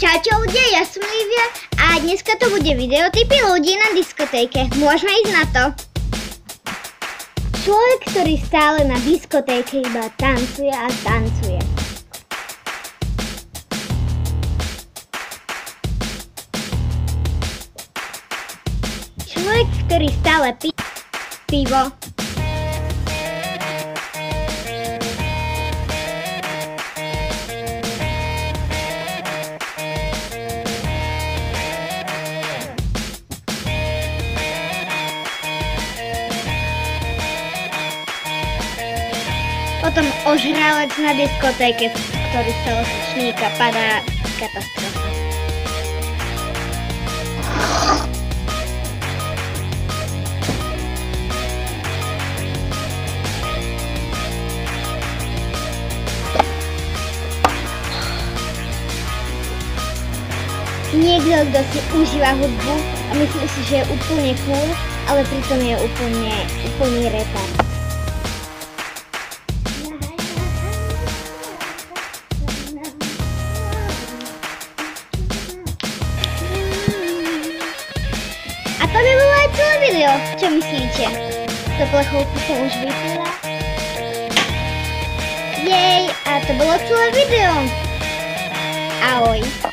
Čaute ľudia, ja som Livia a dneska to bude videotypy ľudí na diskotéke. Môžeme ísť na to. Človek, ktorý stále na diskotéke iba tancuje a tancuje. Človek, ktorý stále pije pivo. Potom ožralec na diskotéke, ktorý z toho sečníka padá, katastrofa. Niekto, kto si užíva hudbu a myslí si, že je úplne cool, ale pritom je úplný retard. A to by bolo aj celé video. Čo myslíte? To plechovku som už vypila. Jej, a to bolo celé video. Ahoj.